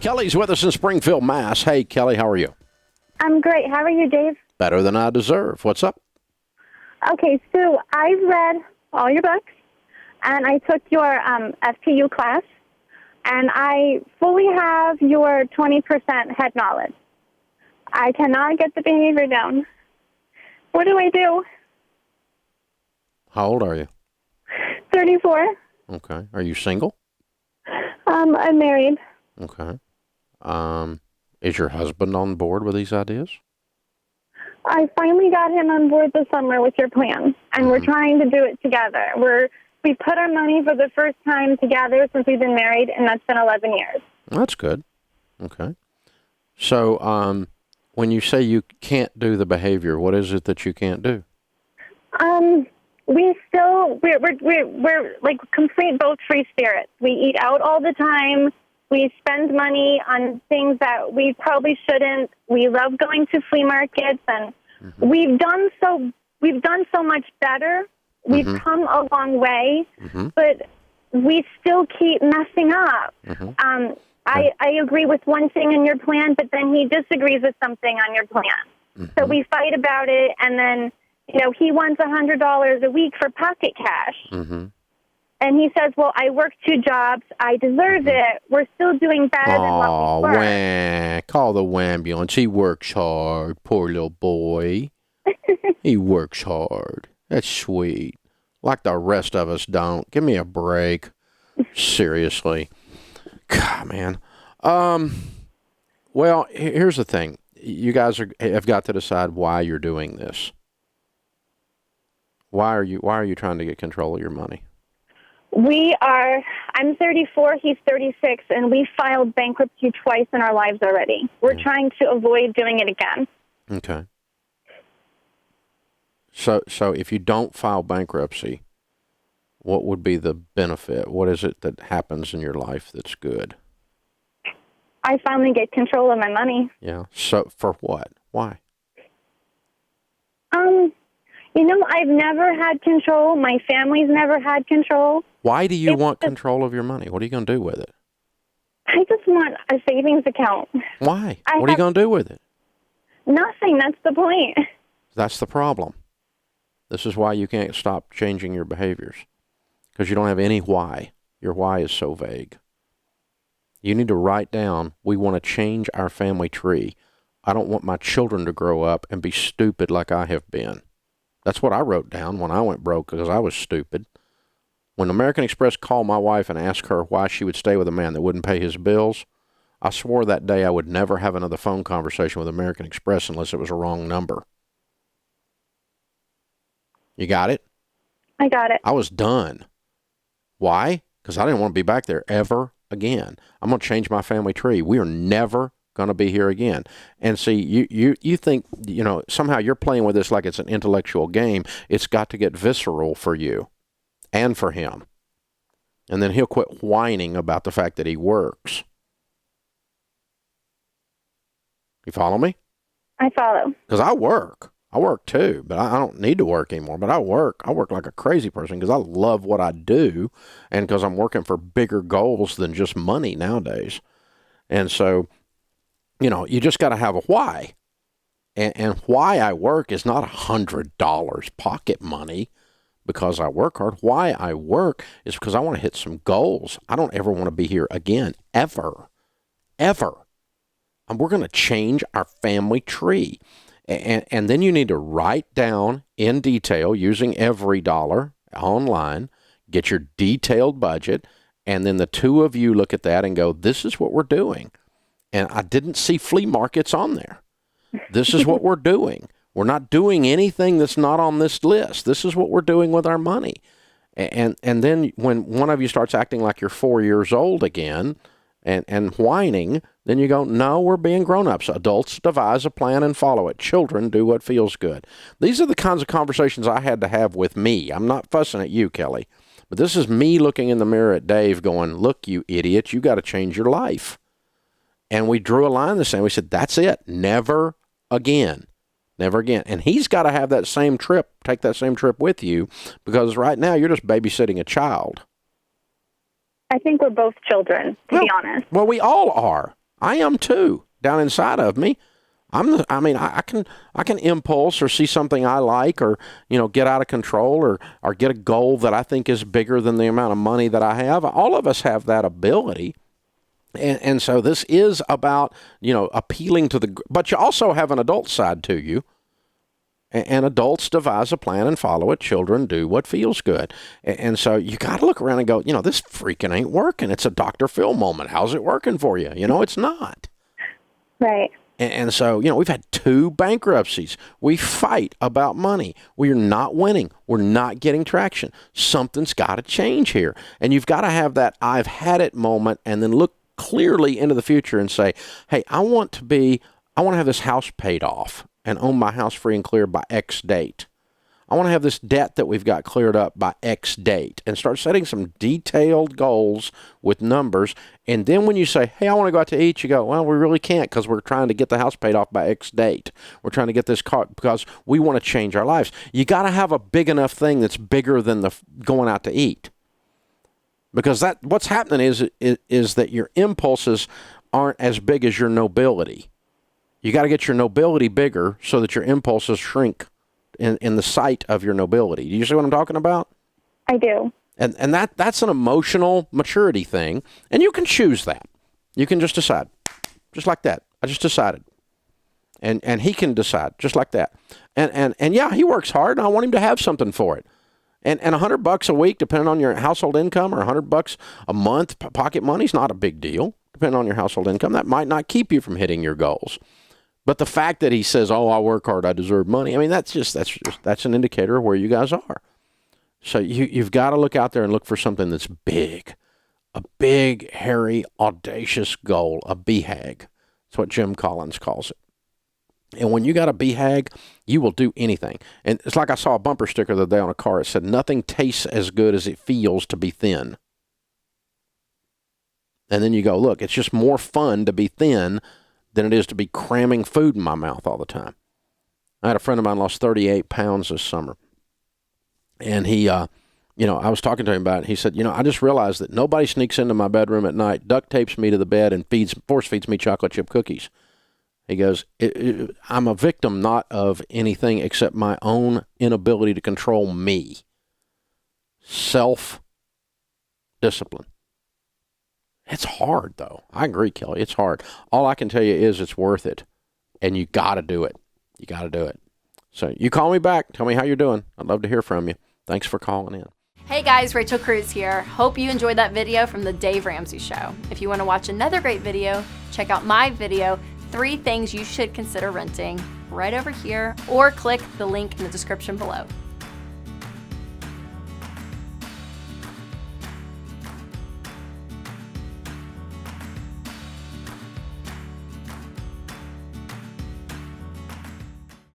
Kelly's with us in Springfield, Mass. Hey, Kelly, how are you? I'm great. How are you, Dave? Better than I deserve. What's up? Okay, so I've read all your books, and I took your FPU class, and I fully have your 20% head knowledge. I cannot get the behavior down. What do I do? How old are you? 34. Okay. Are you single? I'm married. Okay. Is your husband on board with these ideas? I finally got him on board this summer with your plan, and we're trying to do it together. We put our money for the first time together since we've been married, and that's been 11 years. That's good. Okay. So, when you say you can't do the behavior, what is it that you can't do? We're like complete both free spirits. We eat out all the time. We spend money on things that we probably shouldn't. We love going to flea markets, and we've done so much better. We've come a long way, but we still keep messing up. I agree with one thing in your plan, but then he disagrees with something on your plan. So we fight about it, and then, he wants $100 a week for pocket cash. And he says, well, I work 2 jobs. I deserve it. We're still doing better than what we were. Call the ambulance. He works hard. Poor little boy. He works hard. That's sweet. Like the rest of us don't. Give me a break. Seriously. God, man. Well, here's the thing. You guys have got to decide why you're doing this. Why are you trying to get control of your money? I'm 34, he's 36, and we filed bankruptcy twice in our lives already. We're trying to avoid doing it again. Okay. So if you don't file bankruptcy, what would be the benefit? What is it that happens in your life that's good? I finally get control of my money. Yeah. So for what? Why? I've never had control. My family's never had control. Why do you want control of your money? What are you going to do with it? I just want a savings account. Why? What are you going to do with it? Nothing. That's the point. That's the problem. This is why you can't stop changing your behaviors. Because you don't have any why. Your why is so vague. You need to write down, we want to change our family tree. I don't want my children to grow up and be stupid like I have been. That's what I wrote down when I went broke because I was stupid. When American Express called my wife and asked her why she would stay with a man that wouldn't pay his bills, I swore that day I would never have another phone conversation with American Express unless it was a wrong number. You got it? I got it. I was done. Why? Because I didn't want to be back there ever again. I'm going to change my family tree. We are never going to be here again. And see, you think, somehow you're playing with this like it's an intellectual game. It's got to get visceral for you and for him. And then he'll quit whining about the fact that he works. You follow me? I follow. Because I work. I work too, but I don't need to work anymore. But I work like a crazy person because I love what I do and because I'm working for bigger goals than just money nowadays. And so, you just got to have a why. And why I work is not $100 pocket money because I work hard. Why I work is because I want to hit some goals. I don't ever want to be here again, ever. Ever. And we're going to change our family tree. And then you need to write down in detail using EveryDollar online, get your detailed budget, and then the two of you look at that and go, this is what we're doing. And I didn't see flea markets on there. This is what we're doing. We're not doing anything that's not on this list. This is what we're doing with our money. And then when one of you starts acting like you're 4 years old again and whining, then you go, no, we're being grown-ups. Adults devise a plan and follow it. Children do what feels good. These are the kinds of conversations I had to have with me. I'm not fussing at you, Kelly. But this is me looking in the mirror at Dave going, look, you idiot, you got to change your life. And we drew a line in the sand. We said, that's it. Never again. Never again. And he's got to have that same trip, take that same trip with you, because right now you're just babysitting a child. I think we're both children, to be honest. Well, we all are. I am too, down inside of me. I can impulse or see something I like, or, get out of control, or get a goal that I think is bigger than the amount of money that I have. All of us have that ability. And so this is about, appealing to but you also have an adult side to you. And adults devise a plan and follow it. Children do what feels good. And so you got to look around and go, this freaking ain't working. It's a Dr. Phil moment. How's it working for you? It's not. Right. And so, we've had 2 bankruptcies. We fight about money. We're not winning. We're not getting traction. Something's got to change here. And you've got to have that I've had it moment, and then look clearly into the future and say, hey, I want to have this house paid off and own my house free and clear by X date. I want to have this debt that we've got cleared up by X date, and start setting some detailed goals with numbers. And then when you say, hey, I want to go out to eat, you go, well, we really can't, because we're trying to get the house paid off by X date. We're trying to get this car because we want to change our lives. You got to have a big enough thing that's bigger than the going out to eat. Because what's happening is that your impulses aren't as big as your nobility. You got to get your nobility bigger so that your impulses shrink in the sight of your nobility. Do you see what I'm talking about? I do. And that's an emotional maturity thing, and you can choose that. You can just decide, just like that. I just decided, and he can decide just like that. And yeah, he works hard, and I want him to have something for it. And $100 a week, depending on your household income, or $100 a month pocket money is not a big deal, depending on your household income. That might not keep you from hitting your goals. But the fact that he says, oh, I work hard, I deserve money, that's an indicator of where you guys are. So you've got to look out there and look for something that's big, a big, hairy, audacious goal, a BHAG. That's what Jim Collins calls it. And when you got a BHAG, you will do anything. And it's like I saw a bumper sticker the other day on a car. It said, nothing tastes as good as it feels to be thin. And then you go, look, it's just more fun to be thin than it is to be cramming food in my mouth all the time. I had a friend of mine lost 38 pounds this summer. And he, I was talking to him about it. He said, I just realized that nobody sneaks into my bedroom at night, duct tapes me to the bed, and force feeds me chocolate chip cookies. He goes, I'm a victim not of anything except my own inability to control me. Self-discipline. It's hard, though. I agree, Kelly. It's hard. All I can tell you is it's worth it. And you got to do it. You got to do it. So you call me back. Tell me how you're doing. I'd love to hear from you. Thanks for calling in. Hey guys, Rachel Cruz here. Hope you enjoyed that video from the Dave Ramsey Show. If you want to watch another great video, check out my video, 3 Things You Should Consider Renting, right over here, or click the link in the description below.